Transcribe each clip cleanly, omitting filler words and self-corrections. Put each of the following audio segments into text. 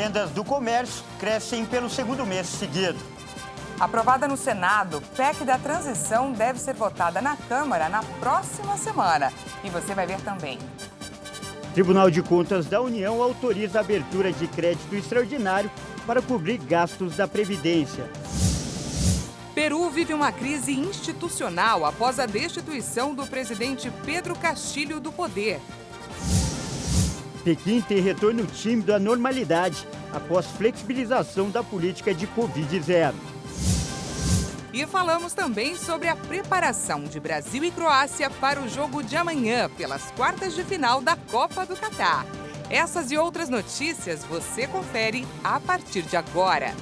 vendas do comércio crescem pelo segundo mês seguido. Aprovada no Senado, PEC da transição deve ser votada na Câmara na próxima semana. E você vai ver também. Tribunal de Contas da União autoriza a abertura de crédito extraordinário para cobrir gastos da Previdência. Peru vive uma crise institucional após a destituição do presidente Pedro Castillo do poder. Pequim tem retorno tímido à normalidade após flexibilização da política de Covid-0. E falamos também sobre a preparação de Brasil e Croácia para o jogo de amanhã, pelas quartas de final da Copa do Catar. Essas e outras notícias você confere a partir de agora.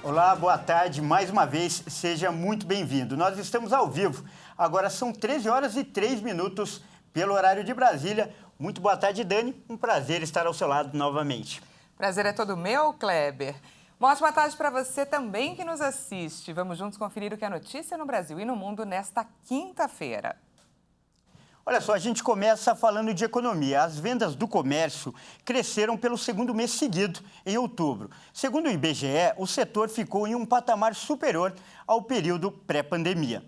Olá, boa tarde. Mais uma vez, seja muito bem-vindo. Nós estamos ao vivo. Agora são 13 horas e 3 minutos pelo horário de Brasília. Muito boa tarde, Dani. Um prazer estar ao seu lado novamente. Prazer é todo meu, Kleber. Uma ótima tarde para você também que nos assiste. Vamos juntos conferir o que é notícia no Brasil e no mundo nesta quinta-feira. Olha só, a gente começa falando de economia. As vendas do comércio cresceram pelo segundo mês seguido, em outubro. Segundo o IBGE, o setor ficou em um patamar superior ao período pré-pandemia.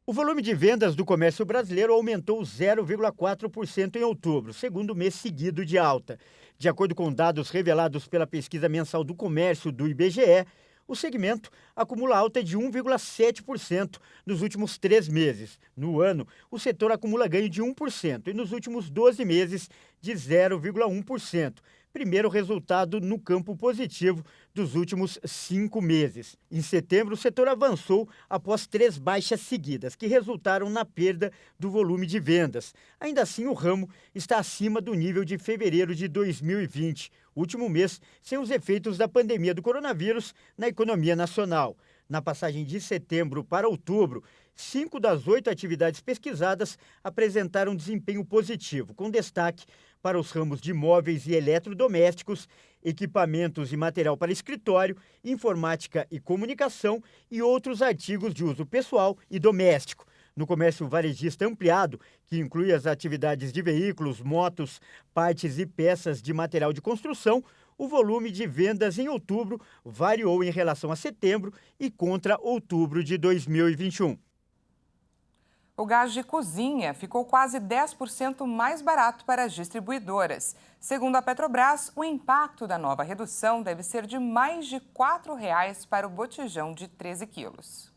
O volume de vendas do comércio brasileiro aumentou 0,4% em outubro, segundo mês seguido de alta. De acordo com dados revelados pela pesquisa mensal do comércio do IBGE, o segmento acumula alta de 1,7% nos últimos 3 meses. No ano, o setor acumula ganho de 1% e nos últimos 12 meses de 0,1%. Primeiro resultado no campo positivo dos últimos 5 meses. Em setembro, o setor avançou após 3 baixas seguidas, que resultaram na perda do volume de vendas. Ainda assim, o ramo está acima do nível de fevereiro de 2020, último mês sem os efeitos da pandemia do coronavírus na economia nacional. Na passagem de setembro para outubro, 5 das 8 atividades pesquisadas apresentaram desempenho positivo, com destaque para os ramos de móveis e eletrodomésticos, equipamentos e material para escritório, informática e comunicação e outros artigos de uso pessoal e doméstico. No comércio varejista ampliado, que inclui as atividades de veículos, motos, partes e peças de material de construção, o volume de vendas em outubro variou em relação a setembro e contra outubro de 2021. O gás de cozinha ficou quase 10% mais barato para as distribuidoras. Segundo a Petrobras, o impacto da nova redução deve ser de mais de R$ 4,00 para o botijão de 13 quilos.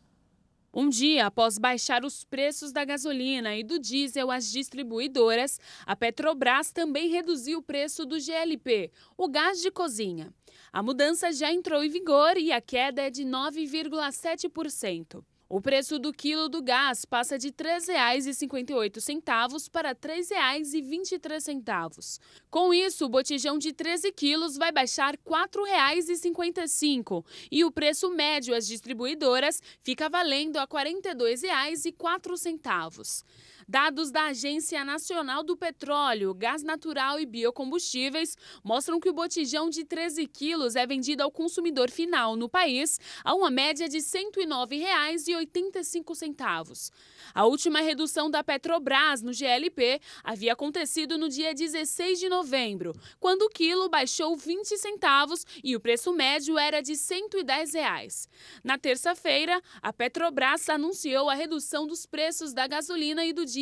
Um dia após baixar os preços da gasolina e do diesel às distribuidoras, a Petrobras também reduziu o preço do GLP, o gás de cozinha. A mudança já entrou em vigor e a queda é de 9,7%. O preço do quilo do gás passa de R$ 3,58 para R$ 3,23. Com isso, o botijão de 13 quilos vai baixar R$ 4,55 e o preço médio às distribuidoras fica valendo a R$ 42,04. Dados da Agência Nacional do Petróleo, Gás Natural e Biocombustíveis mostram que o botijão de 13 quilos é vendido ao consumidor final no país a uma média de R$ 109,85. A última redução da Petrobras no GLP havia acontecido no dia 16 de novembro, quando o quilo baixou 20 centavos e o preço médio era de R$ 110. Na terça-feira, a Petrobras anunciou a redução dos preços da gasolina e do diesel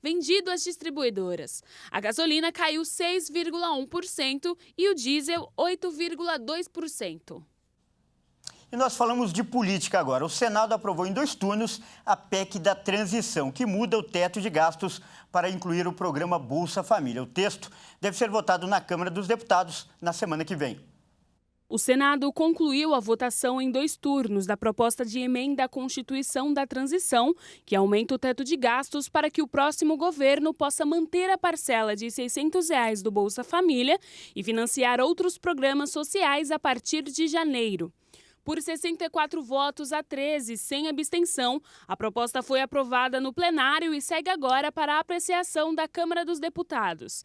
vendido às distribuidoras. A gasolina caiu 6,1% e o diesel 8,2%. E nós falamos de política agora. O Senado aprovou em 2 turnos a PEC da transição, que muda o teto de gastos para incluir o programa Bolsa Família. O texto deve ser votado na Câmara dos Deputados na semana que vem. O Senado concluiu a votação em 2 turnos da proposta de emenda à Constituição da Transição, que aumenta o teto de gastos para que o próximo governo possa manter a parcela de R$ 600 do Bolsa Família e financiar outros programas sociais a partir de janeiro. Por 64 votos a 13, sem abstenção, a proposta foi aprovada no plenário e segue agora para a apreciação da Câmara dos Deputados.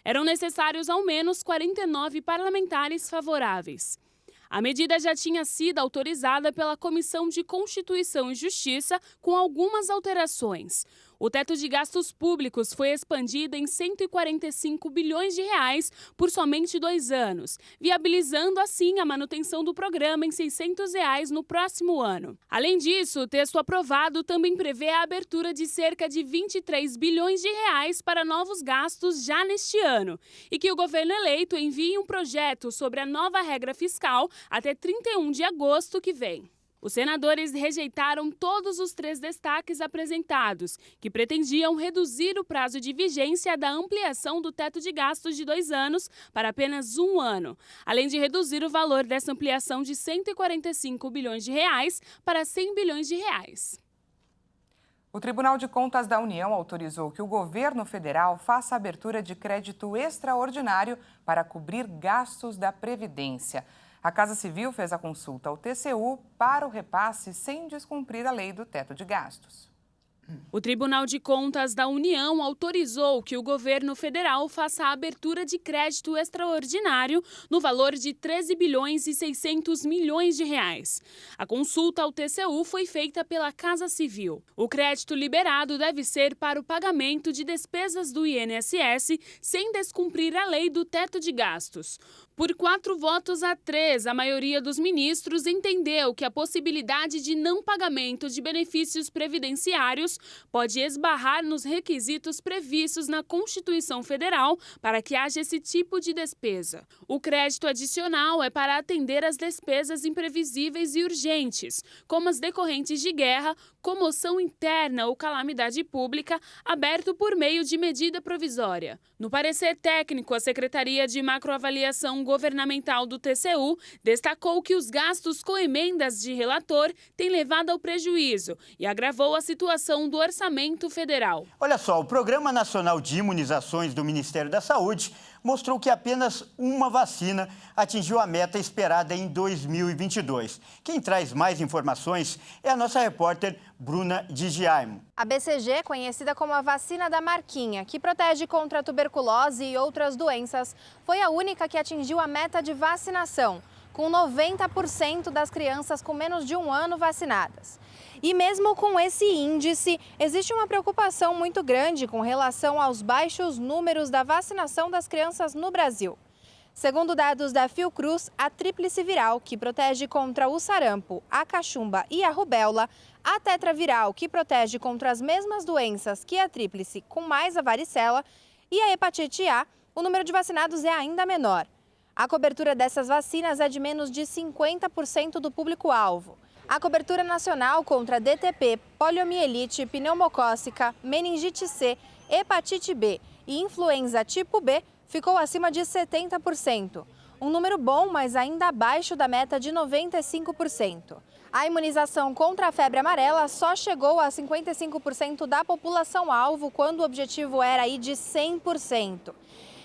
Eram necessários ao menos 49 parlamentares favoráveis. A medida já tinha sido autorizada pela Comissão de Constituição e Justiça com algumas alterações. O teto de gastos públicos foi expandido em 145 bilhões de reais por somente 2 anos, viabilizando assim a manutenção do programa em R$ 600 no próximo ano. Além disso, o texto aprovado também prevê a abertura de cerca de 23 bilhões de reais para novos gastos já neste ano e que o governo eleito envie um projeto sobre a nova regra fiscal até 31 de agosto que vem. Os senadores rejeitaram todos os 3 destaques apresentados, que pretendiam reduzir o prazo de vigência da ampliação do teto de gastos de 2 anos para apenas 1 ano, além de reduzir o valor dessa ampliação de 145 bilhões de reais para 100 bilhões de reais. O Tribunal de Contas da União autorizou que o governo federal faça abertura de crédito extraordinário para cobrir gastos da Previdência. A Casa Civil fez a consulta ao TCU para o repasse sem descumprir a lei do teto de gastos. O Tribunal de Contas da União autorizou que o governo federal faça a abertura de crédito extraordinário no valor de 13 bilhões e 600 milhões de reais. A consulta ao TCU foi feita pela Casa Civil. O crédito liberado deve ser para o pagamento de despesas do INSS sem descumprir a lei do teto de gastos. Por 4 votos a 3, a maioria dos ministros entendeu que a possibilidade de não pagamento de benefícios previdenciários pode esbarrar nos requisitos previstos na Constituição Federal para que haja esse tipo de despesa. O crédito adicional é para atender às despesas imprevisíveis e urgentes, como as decorrentes de guerra, comoção interna ou calamidade pública, aberto por meio de medida provisória. No parecer técnico, a Secretaria de Macroavaliação Governamental do TCU destacou que os gastos com emendas de relator têm levado ao prejuízo e agravou a situação do orçamento federal. Olha só, o Programa Nacional de Imunizações do Ministério da Saúde mostrou que apenas uma vacina atingiu a meta esperada em 2022. Quem traz mais informações é a nossa repórter Bruna Di Giaimo. A BCG, conhecida como a vacina da Marquinha, que protege contra a tuberculose e outras doenças, foi a única que atingiu a meta de vacinação, com 90% das crianças com menos de 1 ano vacinadas. E mesmo com esse índice, existe uma preocupação muito grande com relação aos baixos números da vacinação das crianças no Brasil. Segundo dados da Fiocruz, a tríplice viral, que protege contra o sarampo, a cachumba e a rubéola, a tetraviral, que protege contra as mesmas doenças que a tríplice, com mais a varicela, e a hepatite A, o número de vacinados é ainda menor. A cobertura dessas vacinas é de menos de 50% do público-alvo. A cobertura nacional contra DTP, poliomielite, pneumocócica, meningite C, hepatite B e influenza tipo B ficou acima de 70%. Um número bom, mas ainda abaixo da meta de 95%. A imunização contra a febre amarela só chegou a 55% da população-alvo, quando o objetivo era aí de 100%.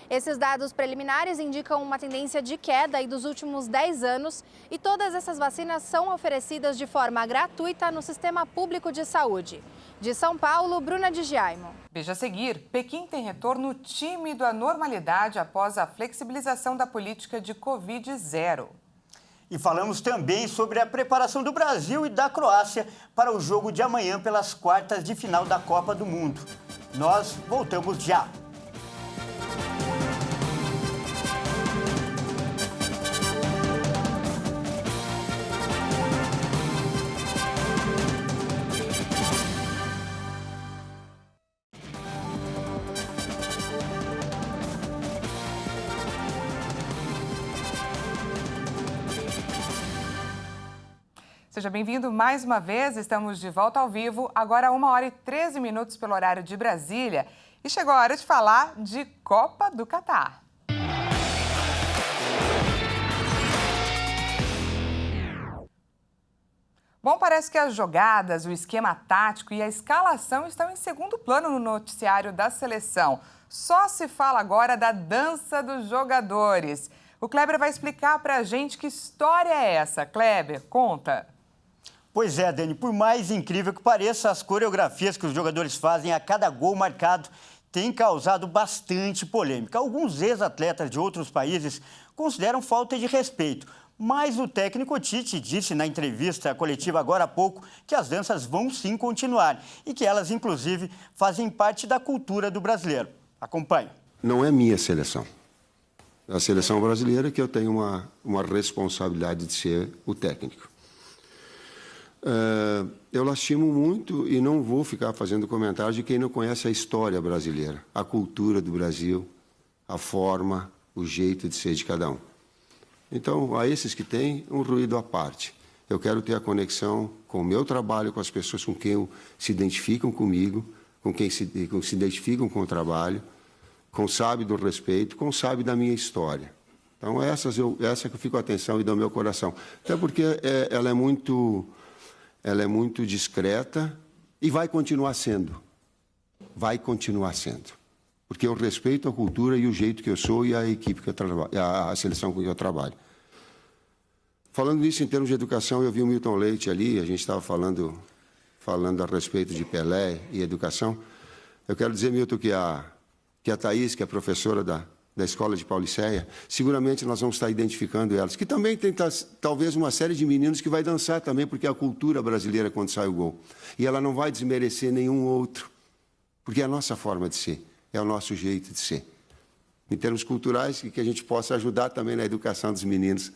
Esses dados preliminares indicam uma tendência de queda aí dos últimos 10 anos e todas essas vacinas são oferecidas de forma gratuita no Sistema Público de Saúde. De São Paulo, Bruna Di Giaimo. Veja a seguir, Pequim tem retorno tímido à normalidade após a flexibilização da política de Covid-0. E falamos também sobre a preparação do Brasil e da Croácia para o jogo de amanhã pelas quartas de final da Copa do Mundo. Nós voltamos já. Seja bem-vindo mais uma vez, estamos de volta ao vivo, agora 1h13 pelo horário de Brasília. E chegou a hora de falar de Copa do Catar. Bom, parece que as jogadas, o esquema tático e a escalação estão em segundo plano no noticiário da seleção. Só se fala agora da dança dos jogadores. O Kleber vai explicar pra gente que história é essa. Kleber, conta. Pois é, Dani, por mais incrível que pareça, as coreografias que os jogadores fazem a cada gol marcado têm causado bastante polêmica. Alguns ex-atletas de outros países consideram falta de respeito, Mas o técnico Tite disse na entrevista coletiva agora há pouco que as danças vão sim continuar e que elas, inclusive, fazem parte da cultura do brasileiro. Acompanhe. Não é minha seleção. É a seleção brasileira que eu tenho uma responsabilidade de ser o técnico. Eu lastimo muito e não vou ficar fazendo comentários de quem não conhece a história brasileira, a cultura do Brasil, a forma, o jeito de ser de cada um. Então, a esses que têm, um ruído à parte. Eu quero ter a conexão com o meu trabalho, com as pessoas com quem se identificam comigo, com quem se identificam com o trabalho, com sabe do respeito, com sabe da minha história. Então, essa que eu fico atenção e dou meu coração. Até porque ela é muito discreta e vai continuar sendo. Vai continuar sendo. Porque eu respeito a cultura e o jeito que eu sou e a equipe que eu trabalho, a seleção com que eu trabalho. Falando nisso, em termos de educação, eu vi o Milton Leite ali, a gente estava falando a respeito de Pelé e educação. Eu quero dizer, Milton, que a Thaís, que é professora da Escola de Pauliceia, seguramente nós vamos estar identificando elas, que também tem talvez uma série de meninos que vai dançar também, porque é a cultura brasileira quando sai o gol. E ela não vai desmerecer nenhum outro, porque é a nossa forma de ser, é o nosso jeito de ser. Em termos culturais, que a gente possa ajudar também na educação dos meninos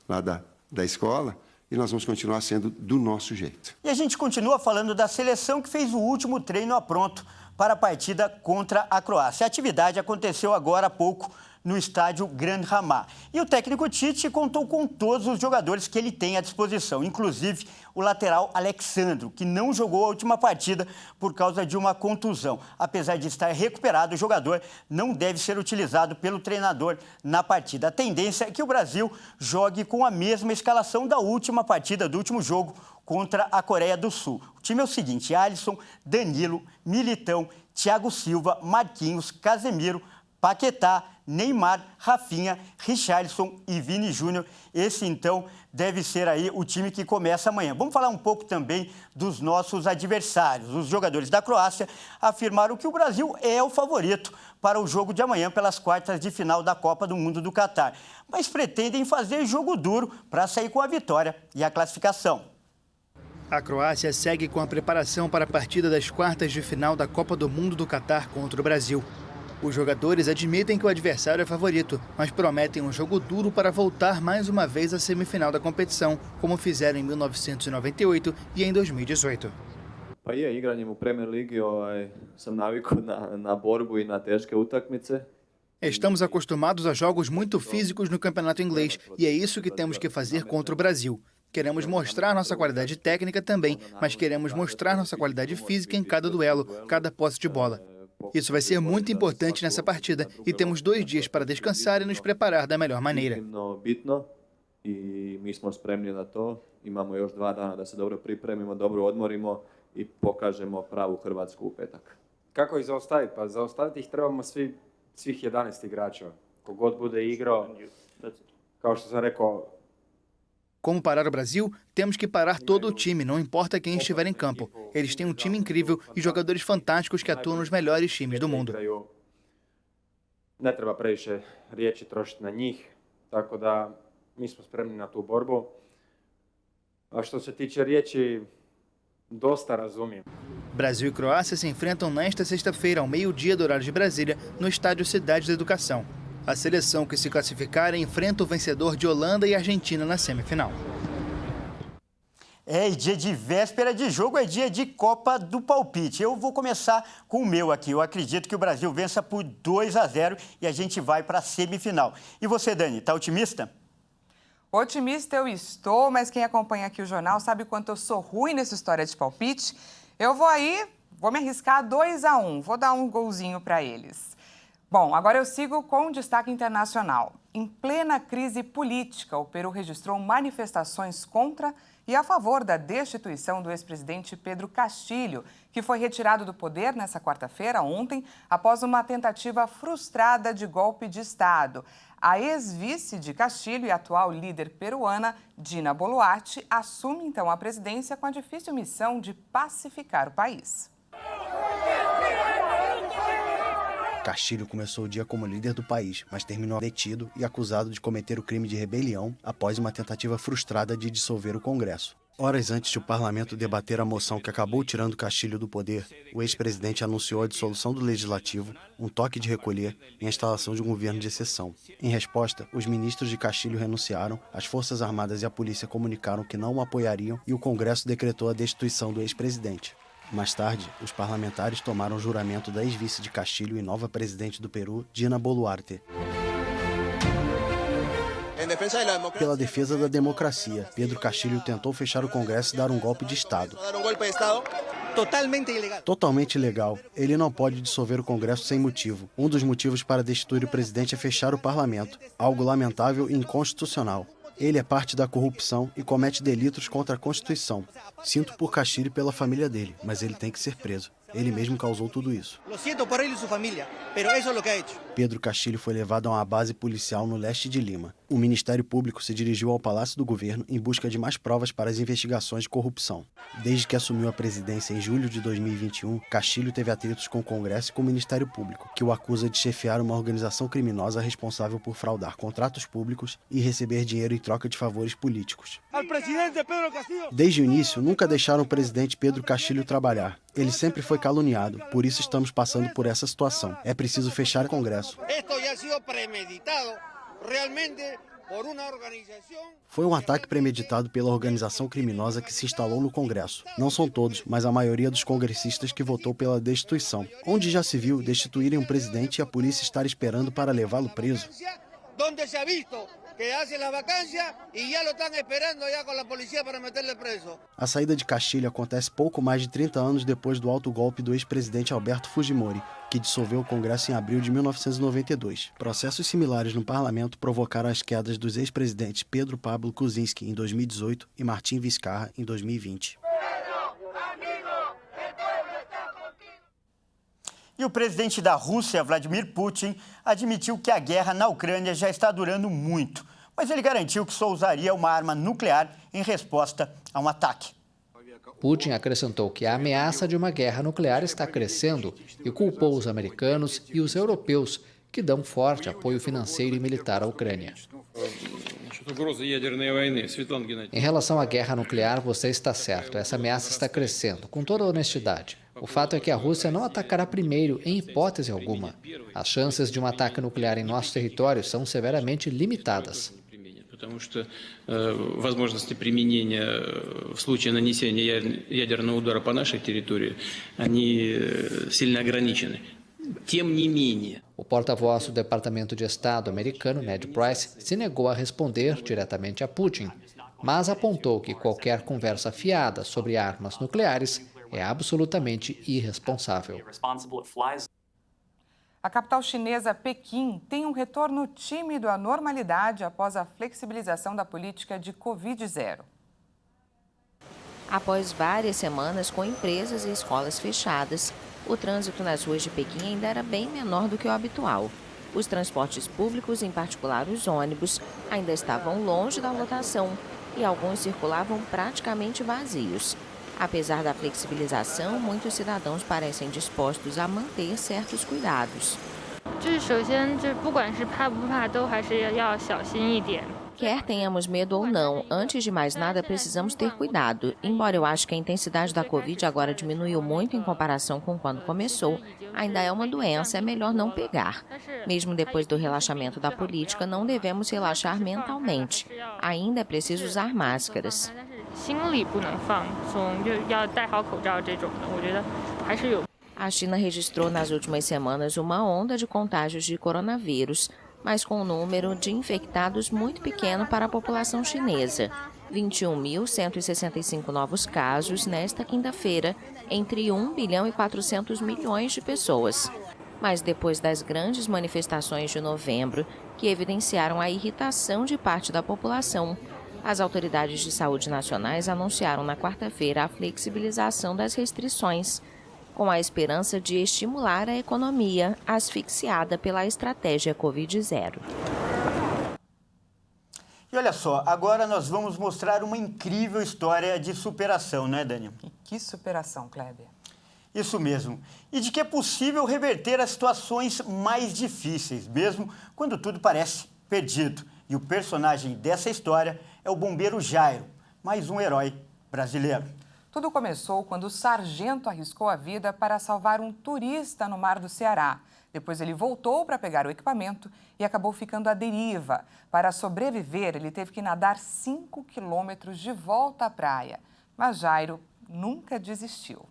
lá da escola, e nós vamos continuar sendo do nosso jeito. E a gente continua falando da seleção que fez o último treino a pronto para a partida contra a Croácia. A atividade aconteceu agora há pouco no estádio Gran Hamá. E o técnico Tite contou com todos os jogadores que ele tem à disposição, inclusive o lateral Alexandro, que não jogou a última partida por causa de uma contusão. Apesar de estar recuperado, o jogador não deve ser utilizado pelo treinador na partida. A tendência é que o Brasil jogue com a mesma escalação da última partida, do último jogo contra a Coreia do Sul. O time é o seguinte: Alisson, Danilo, Militão, Thiago Silva, Marquinhos, Casemiro, Paquetá, Neymar, Rafinha, Richarlison e Vini Júnior. Esse, então, deve ser aí o time que começa amanhã. Vamos falar um pouco também dos nossos adversários. Os jogadores da Croácia afirmaram que o Brasil é o favorito para o jogo de amanhã pelas quartas de final da Copa do Mundo do Catar, mas pretendem fazer jogo duro para sair com a vitória e a classificação. A Croácia segue com a preparação para a partida das quartas de final da Copa do Mundo do Catar contra o Brasil. Os jogadores admitem que o adversário é favorito, mas prometem um jogo duro para voltar mais uma vez à semifinal da competição, como fizeram em 1998 e em 2018. Igranjem u Premier Ligi sam navikao na borbu e na teške utakmice. Estamos acostumados a jogos muito físicos no campeonato inglês e é isso que temos que fazer contra o Brasil. Queremos mostrar nossa qualidade técnica também, mas queremos mostrar nossa qualidade física em cada duelo, cada posse de bola. Isso vai ser muito importante nessa partida e temos 2 dias para descansar e nos preparar da melhor maneira. I mi smo spremni na to. Imamo još 2 dana da se dobro pripremimo, dobro odmorimo i pokažemo pravu Hrvatsku u petak. Kako ih zaustaviti? Pa zaustaviti ih trebamo svih 11 igrača. Kogod bude igrao, kao što sam rekao. Como parar o Brasil, temos que parar todo o time, não importa quem estiver em campo. Eles têm um time incrível e jogadores fantásticos que atuam nos melhores times do mundo. Ne treba previše riječi trošiti na njih, tako da mi smo spremni na tu borbu. A što se tiče riječi, dosta razumijem. Brasil e Croácia se enfrentam nesta sexta-feira, ao meio-dia do horário de Brasília, no estádio Cidade da Educação. A seleção que se classificar enfrenta o vencedor de Holanda e Argentina na semifinal. E dia de véspera de jogo é dia de Copa do Palpite. Eu vou começar com o meu aqui. Eu acredito que o Brasil vença por 2-0 e a gente vai para a semifinal. E você, Dani, tá otimista? Otimista eu estou, mas quem acompanha aqui o jornal sabe quanto eu sou ruim nessa história de palpite. Eu vou me arriscar 2-1. Vou dar um golzinho para eles. Bom, agora eu sigo com um destaque internacional. Em plena crise política, o Peru registrou manifestações contra e a favor da destituição do ex-presidente Pedro Castillo, que foi retirado do poder nessa quarta-feira, ontem, após uma tentativa frustrada de golpe de Estado. A ex-vice de Castillo e atual líder peruana, Dina Boluarte, assume então a presidência com a difícil missão de pacificar o país. Castilho começou o dia como líder do país, mas terminou detido e acusado de cometer o crime de rebelião após uma tentativa frustrada de dissolver o Congresso. Horas antes de o parlamento debater a moção que acabou tirando Castilho do poder, o ex-presidente anunciou a dissolução do legislativo, um toque de recolher e a instalação de um governo de exceção. Em resposta, os ministros de Castilho renunciaram, as Forças Armadas e a polícia comunicaram que não o apoiariam e o Congresso decretou a destituição do ex-presidente. Mais tarde, os parlamentares tomaram o juramento da ex-vice de Castilho e nova presidente do Peru, Dina Boluarte. Pela defesa da democracia, Pedro Castilho tentou fechar o Congresso e dar um golpe de Estado. Totalmente ilegal. Ele não pode dissolver o Congresso sem motivo. Um dos motivos para destituir o presidente é fechar o parlamento, algo lamentável e inconstitucional. Ele é parte da corrupção e comete delitos contra a Constituição. Sinto por Castilho e pela família dele, mas ele tem que ser preso. Ele mesmo causou tudo isso. Pedro Castilho foi levado a uma base policial no leste de Lima. O Ministério Público se dirigiu ao Palácio do Governo em busca de mais provas para as investigações de corrupção. Desde que assumiu a presidência em julho de 2021, Castilho teve atritos com o Congresso e com o Ministério Público, que o acusa de chefiar uma organização criminosa responsável por fraudar contratos públicos e receber dinheiro em troca de favores políticos. Desde o início, nunca deixaram o presidente Pedro Castilho trabalhar. Ele sempre foi caluniado, por isso estamos passando por essa situação. É preciso fechar o Congresso. Foi um ataque premeditado pela organização criminosa que se instalou no Congresso. Não são todos, mas a maioria dos congressistas que votou pela destituição. Onde já se viu destituírem um presidente e a polícia estar esperando para levá-lo preso? A saída de Castilho acontece pouco mais de 30 anos depois do autogolpe do ex-presidente Alberto Fujimori, que dissolveu o Congresso em abril de 1992. Processos similares no parlamento provocaram as quedas dos ex-presidentes Pedro Pablo Kuczynski em 2018 e Martim Vizcarra em 2020. E o presidente da Rússia, Vladimir Putin, admitiu que a guerra na Ucrânia já está durando muito, mas ele garantiu que só usaria uma arma nuclear em resposta a um ataque. Putin acrescentou que a ameaça de uma guerra nuclear está crescendo e culpou os americanos e os europeus, que dão forte apoio financeiro e militar à Ucrânia. Em relação à guerra nuclear, você está certo. Essa ameaça está crescendo, com toda honestidade. O fato é que a Rússia não atacará primeiro, em hipótese alguma. As chances de um ataque nuclear em nosso território são severamente limitadas. Потому что возможности применения в случае нанесения ядерного удара по нашей территории, они сильно ограничены. Тем не менее. O porta-voz do Departamento de Estado americano, Ned Price, se negou a responder diretamente a Putin, mas apontou que qualquer conversa fiada sobre armas nucleares é absolutamente irresponsável. A capital chinesa, Pequim, tem um retorno tímido à normalidade após a flexibilização da política de Covid-0. Após várias semanas com empresas e escolas fechadas, o trânsito nas ruas de Pequim ainda era bem menor do que o habitual. Os transportes públicos, em particular os ônibus, ainda estavam longe da lotação e alguns circulavam praticamente vazios. Apesar da flexibilização, muitos cidadãos parecem dispostos a manter certos cuidados. Quer tenhamos medo ou não, antes de mais nada precisamos ter cuidado. Embora eu acho que a intensidade da Covid agora diminuiu muito em comparação com quando começou, ainda é uma doença, é melhor não pegar. Mesmo depois do relaxamento da política, não devemos relaxar mentalmente. Ainda é preciso usar máscaras. A China registrou nas últimas semanas uma onda de contágios de coronavírus, mas com um número de infectados muito pequeno para a população chinesa. 21.165 novos casos nesta quinta-feira, entre 1 bilhão e 400 milhões de pessoas. Mas depois das grandes manifestações de novembro, que evidenciaram a irritação de parte da população, as autoridades de saúde nacionais anunciaram na quarta-feira a flexibilização das restrições, com a esperança de estimular a economia asfixiada pela estratégia Covid-0. E olha só, agora nós vamos mostrar uma incrível história de superação, né, Dani? E que superação, Kleber. Isso mesmo. E de que é possível reverter as situações mais difíceis, mesmo quando tudo parece perdido. E o personagem dessa história é o bombeiro Jairo, mais um herói brasileiro. Tudo começou quando o sargento arriscou a vida para salvar um turista no mar do Ceará. Depois ele voltou para pegar o equipamento e acabou ficando à deriva. Para sobreviver, ele teve que nadar 5 quilômetros de volta à praia. Mas Jairo nunca desistiu.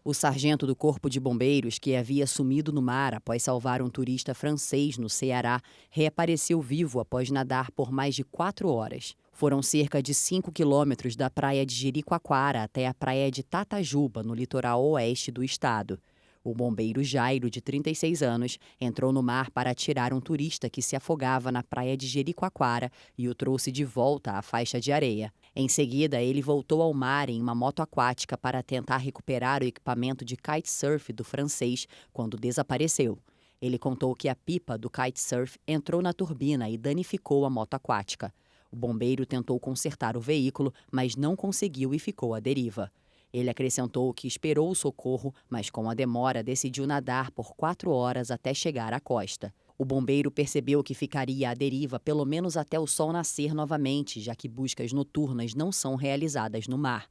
O sargento do Corpo de Bombeiros, que havia sumido no mar após salvar um turista francês no Ceará, reapareceu vivo após nadar por mais de 4 horas. Foram cerca de 5 quilômetros da praia de Jericoacoara até a praia de Tatajuba, no litoral oeste do estado. O bombeiro Jairo, de 36 anos, entrou no mar para tirar um turista que se afogava na praia de Jericoacoara e o trouxe de volta à faixa de areia. Em seguida, ele voltou ao mar em uma moto aquática para tentar recuperar o equipamento de kitesurf do francês quando desapareceu. Ele contou que a pipa do kitesurf entrou na turbina e danificou a moto aquática. O bombeiro tentou consertar o veículo, mas não conseguiu e ficou à deriva. Ele acrescentou que esperou o socorro, mas com a demora decidiu nadar por 4 horas até chegar à costa. O bombeiro percebeu que ficaria à deriva pelo menos até o sol nascer novamente, já que buscas noturnas não são realizadas no mar.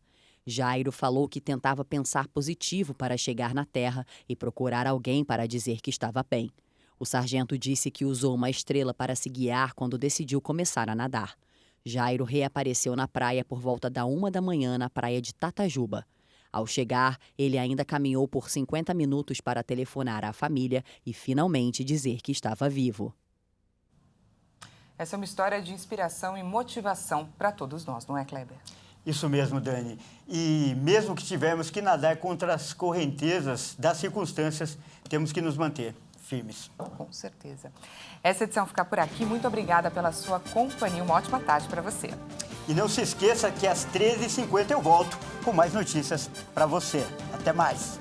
Jairo falou que tentava pensar positivo para chegar na terra e procurar alguém para dizer que estava bem. O sargento disse que usou uma estrela para se guiar quando decidiu começar a nadar. Jairo reapareceu na praia por volta da 1 da manhã na praia de Tatajuba. Ao chegar, ele ainda caminhou por 50 minutos para telefonar à família e finalmente dizer que estava vivo. Essa é uma história de inspiração e motivação para todos nós, não é, Kleber? Isso mesmo, Dani. E mesmo que tivermos que nadar contra as correntezas das circunstâncias, temos que nos manter firmes. Com certeza. Essa edição fica por aqui. Muito obrigada pela sua companhia. Uma ótima tarde para você. E não se esqueça que às 13h50 eu volto com mais notícias para você. Até mais.